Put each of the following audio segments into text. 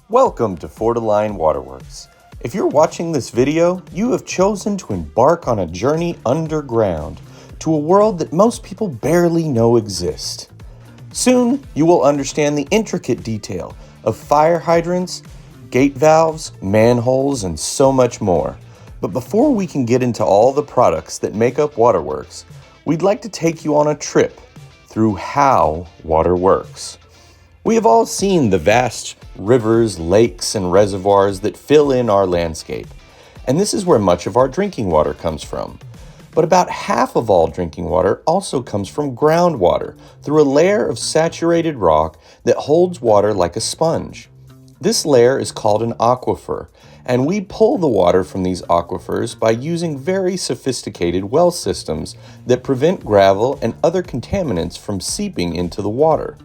Welcome to Fortiline Waterworks. If you're watching this video, you have chosen to embark on a journey underground to a world that most people barely know exists. Soon, you will understand the intricate detail of fire hydrants, gate valves, manholes, and so much more. But before we can get into all the products that make up Waterworks, we'd like to take you on a trip through how water works. We have all seen the vast rivers, lakes, and reservoirs that fill in our landscape, and this is where much of our drinking water comes from. But about half of all drinking water also comes from groundwater through a layer of saturated rock that holds water like a sponge. This layer is called an aquifer, and we pull the water from these aquifers by using very sophisticated well systems that prevent gravel and other contaminants from seeping into the water.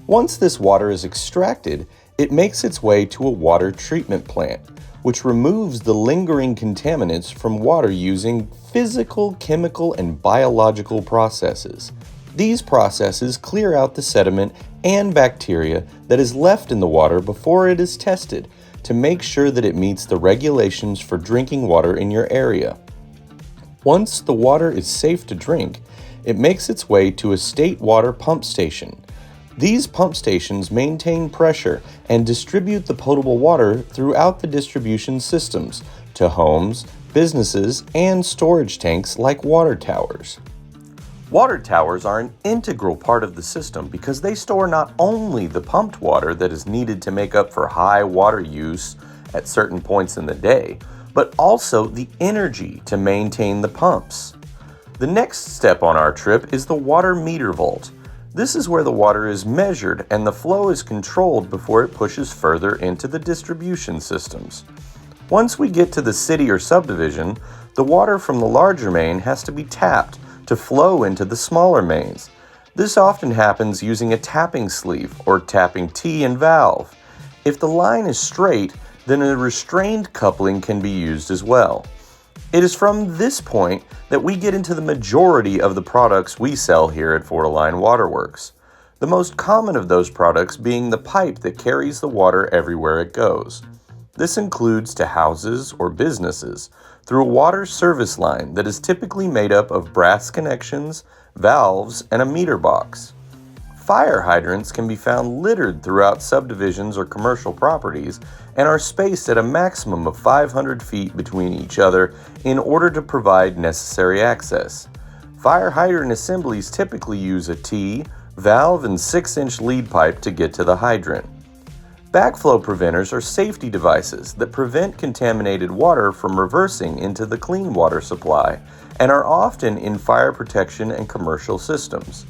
Once this water is extracted, it makes its way to a water treatment plant, which removes the lingering contaminants from water using physical, chemical, and biological processes. These processes clear out the sediment and bacteria that is left in the water before it is tested to make sure that it meets the regulations for drinking water in your area. Once the water is safe to drink, it makes its way to a state water pump station. These pump stations maintain pressure and distribute the potable water throughout the distribution systems to homes, businesses, and storage tanks like water towers. Water towers are an integral part of the system because they store not only the pumped water that is needed to make up for high water use at certain points in the day, but also the energy to maintain the pumps. The next step on our trip is the water meter vault. This is where the water is measured and the flow is controlled before it pushes further into the distribution systems. Once we get to the city or subdivision, the water from the larger main has to be tapped to flow into the smaller mains. This often happens using a tapping sleeve or tapping T and valve. If the line is straight, then a restrained coupling can be used as well. It is from this point that we get into the majority of the products we sell here at Fortiline Waterworks. The most common of those products being the pipe that carries the water everywhere it goes. This includes to houses or businesses through a water service line that is typically made up of brass connections, valves, and a meter box. Fire hydrants can be found littered throughout subdivisions or commercial properties and are spaced at a maximum of 500 feet between each other in order to provide necessary access. Fire hydrant assemblies typically use a T, valve, and 6-inch lead pipe to get to the hydrant. Backflow preventers are safety devices that prevent contaminated water from reversing into the clean water supply and are often in fire protection and commercial systems.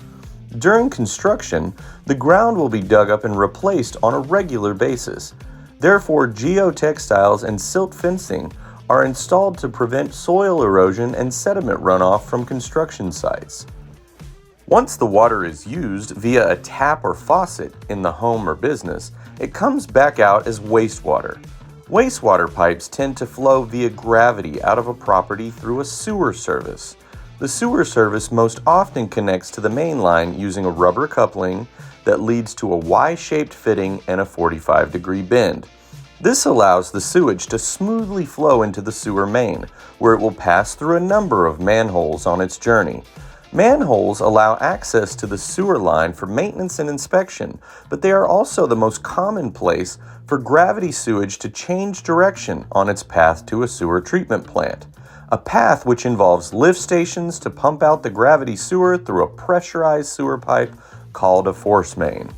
During construction, the ground will be dug up and replaced on a regular basis. Therefore, geotextiles and silt fencing are installed to prevent soil erosion and sediment runoff from construction sites. Once the water is used via a tap or faucet in the home or business, it comes back out as wastewater. Wastewater pipes tend to flow via gravity out of a property through a sewer service. The sewer service most often connects to the main line using a rubber coupling that leads to a Y-shaped fitting and a 45-degree bend. This allows the sewage to smoothly flow into the sewer main, where it will pass through a number of manholes on its journey. Manholes allow access to the sewer line for maintenance and inspection, but they are also the most common place for gravity sewage to change direction on its path to a sewer treatment plant. A path which involves lift stations to pump out the gravity sewer through a pressurized sewer pipe called a force main.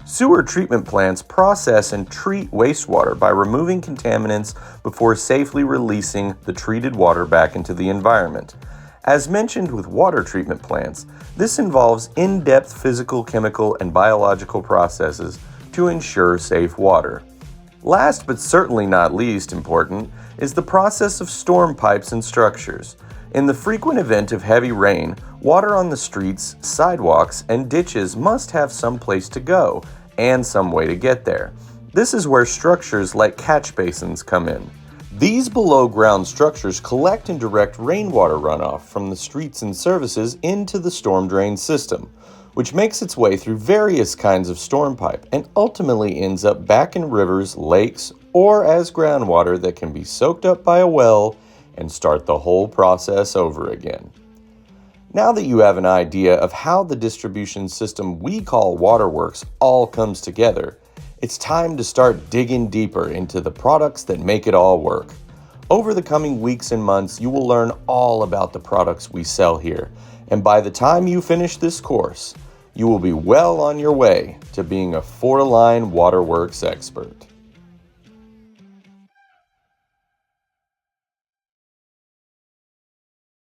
Sewer treatment plants process and treat wastewater by removing contaminants before safely releasing the treated water back into the environment. As mentioned with water treatment plants, this involves in-depth physical, chemical, and biological processes to ensure safe water. Last but certainly not least important is the process of storm pipes and structures. In the frequent event of heavy rain, water on the streets, sidewalks, and ditches must have some place to go and some way to get there. This is where structures like catch basins come in. These below-ground structures collect and direct rainwater runoff from the streets and services into the storm drain system. which makes its way through various kinds of storm pipe and ultimately ends up back in rivers, lakes, or as groundwater that can be soaked up by a well and start the whole process over again. Now that you have an idea of how the distribution system we call waterworks all comes together, it's time to start digging deeper into the products that make it all work. Over the coming weeks and months, you will learn all about the products we sell here, and by the time you finish this course, you will be well on your way to being a 4-line waterworks expert.